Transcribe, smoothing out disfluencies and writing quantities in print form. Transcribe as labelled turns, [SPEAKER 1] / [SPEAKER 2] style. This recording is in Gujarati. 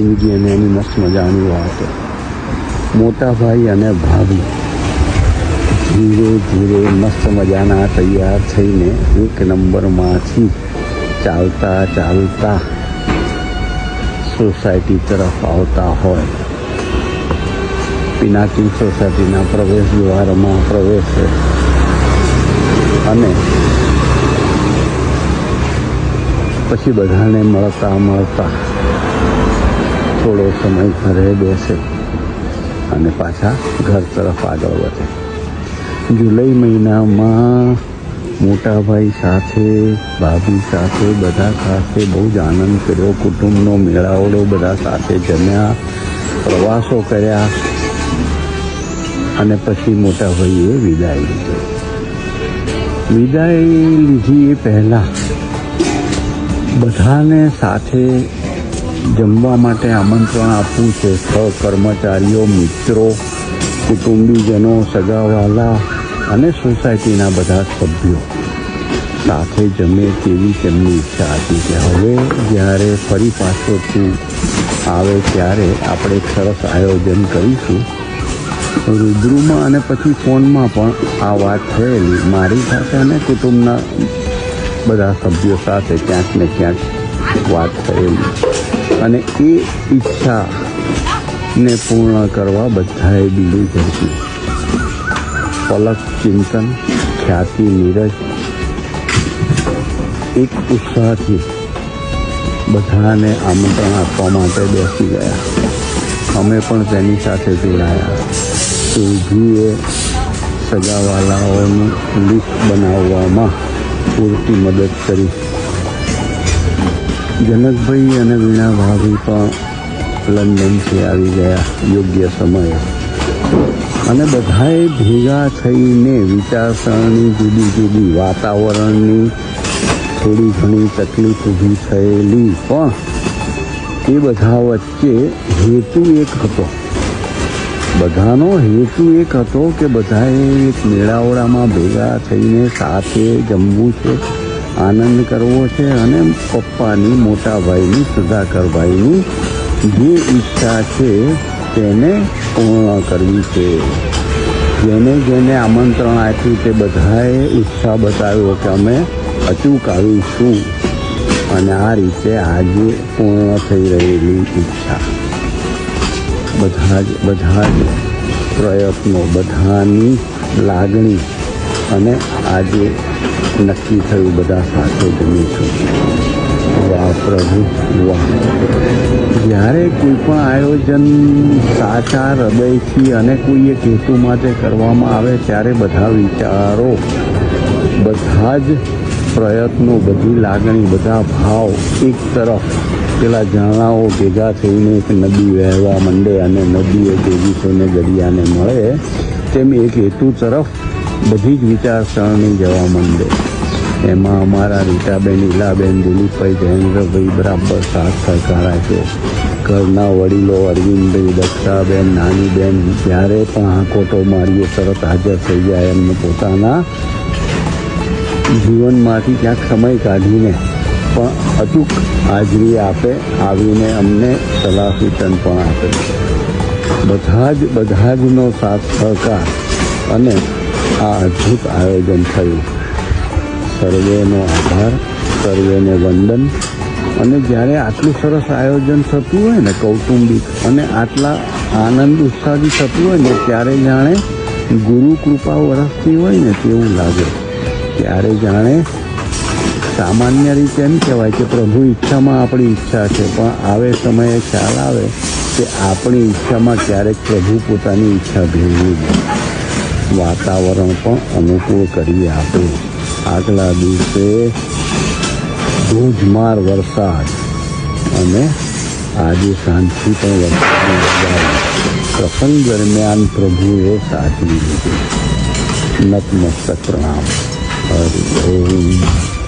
[SPEAKER 1] જિંદગી અને એની મસ્ત મજાની વાતો. મોટા ભાઈ અને ભાભી ધીરે ધીરે મસ્ત મજાના તૈયાર થઈને એક નંબરમાંથી ચાલતા ચાલતા સોસાયટી તરફ આવતા હોય. પિનાકી સોસાયટીના પ્રવેશ દ્વારમાં પ્રવેશે અને પછી બધાને મળતા મળતા થોડો સમય ઘરે બેસે અને પાછા ઘર તરફ આગળ વધે. જુલાઈ મહિનામાં મોટાભાઈ સાથે ભાભી સાથે બધા સાથે બહુ જ આનંદ કર્યો. કુટુંબનો મેળાવડો, બધા સાથે જમ્યા, પ્રવાસો કર્યા અને પછી મોટાભાઈએ વિદાય લીધી. વિદાય લીધી એ પહેલાં બધાને સાથે જમવા માટે આમંત્રણ આપવું છે. સહકર્મચારીઓ, મિત્રો, કુટુંબીજનો, સગાવાલા અને સોસાયટીના બધા સભ્યો સાથે જમે તેવી તેમની ઈચ્છા હતી કે હવે જ્યારે ફરી પાછો તું આવે ત્યારે આપણે એક સરસ આયોજન કરીશું. રૂબરૂમાં અને પછી ફોનમાં પણ આ વાત થયેલી મારી સાથે અને કુટુંબના બધા સભ્યો સાથે ક્યાંક ને ક્યાંક વાત થયેલી અને એ ઈચ્છાને પૂર્ણ કરવા બધાએ બીજું ઝડપ્યું. પલક, ચિંતન, ખ્યાતિ, નીરજ એક ઉત્સાહથી બધાને આમંત્રણ આપવા માટે બેસી ગયા. અમે પણ તેની સાથે જોડાયા. સુરભીએ સગાવાલાઓનું લિસ્ટ બનાવવામાં પૂરતી મદદ કરી. જનકભાઈ અને વીણા ભાભી પણ લંડનથી આવી ગયા યોગ્ય સમયે અને બધાએ ભેગા થઈને વિચારસરણી જુદી જુદી, વાતાવરણની થોડી ઘણી તકલીફ ઊભી થયેલી પણ એ બધા વચ્ચે હેતુ એક હતો. બધાનો હેતુ એક હતો કે બધાએ એક મેળાવડામાં ભેગા થઈને સાથે જમવું છે, આનંદ કરવો છે અને પપ્પાની, મોટાભાઈની, સુધાકરભાઈની જે ઈચ્છા છે તેને પૂર્ણ કરવી છે. જેને જેને આમંત્રણ આપ્યું તે બધાએ ઉત્સાહ બતાવ્યો કે અમે અચૂક આવીશું અને આ રીતે આજે પૂર્ણ થઈ રહેલી ઈચ્છા. બધા જ પ્રયત્નો, બધાની લાગણી અને આજે નક્કી થયું બધા સાથે જમીશું. વાહ પ્રભુ વાહ! જ્યારે કોઈ પણ આયોજન સાચા હૃદયથી અને કોઈ એક હેતુ માટે કરવામાં આવે ત્યારે બધા વિચારો, બધા જ પ્રયત્નો, બધી લાગણી, બધા ભાવ એક તરફ પેલા ઝરણાઓ ભેગા થઈને એક નદી વહેવા માંડે અને નદીએ ભેગી થઈને દરિયાને મળે તેમ એક હેતુ તરફ બધી જ વિચારસરણી જવા માંડે. એમાં અમારા રીટાબેન, ઈલાબેન, દિલીપભાઈ, જયેન્દ્રભાઈ બરાબર સાથ સહકાર આપ્યો. ઘરના વડીલો અરવિંદભાઈ, દક્ષાબેન, નાનીબેન જ્યારે પણ હાંકોટો મારીએ તરત હાજર થઈ જાય. એમને પોતાના જીવનમાંથી ક્યાંક સમય કાઢીને પણ અચૂક હાજરી આપે, આવીને અમને સલાહ સૂચન પણ આપે. બધા જનો સાથ સહકાર અને આ અદ્ભુત આયોજન થયું. સર્વેનો આભાર, સર્વેને વંદન. અને જ્યારે આટલું સરસ આયોજન થતું હોય ને, કૌટુંબિક અને આટલા આનંદ ઉત્સાહથી થતું હોય ને, ત્યારે જાણે ગુરુ કૃપા વરસતી હોય ને તેવું લાગે. ત્યારે જાણે સામાન્ય રીતે એમ કહેવાય કે પ્રભુ ઈચ્છામાં આપણી ઈચ્છા છે, પણ આવે સમયે ખ્યાલ આવે કે આપણી ઈચ્છામાં ક્યારેક પ્રભુ પોતાની ઈચ્છા ભેળવી દે, વાતાવરણ પણ અનુકૂળ કરી આપે. આગલા દિવસે ધોધમાર વરસાદ અને આજે સાંજથી પણ વરસાદની પ્રસંગ દરમિયાન પ્રભુએ સાચવી લીધું. નતમસ્તક પ્રણામ. હરિ ઓમ.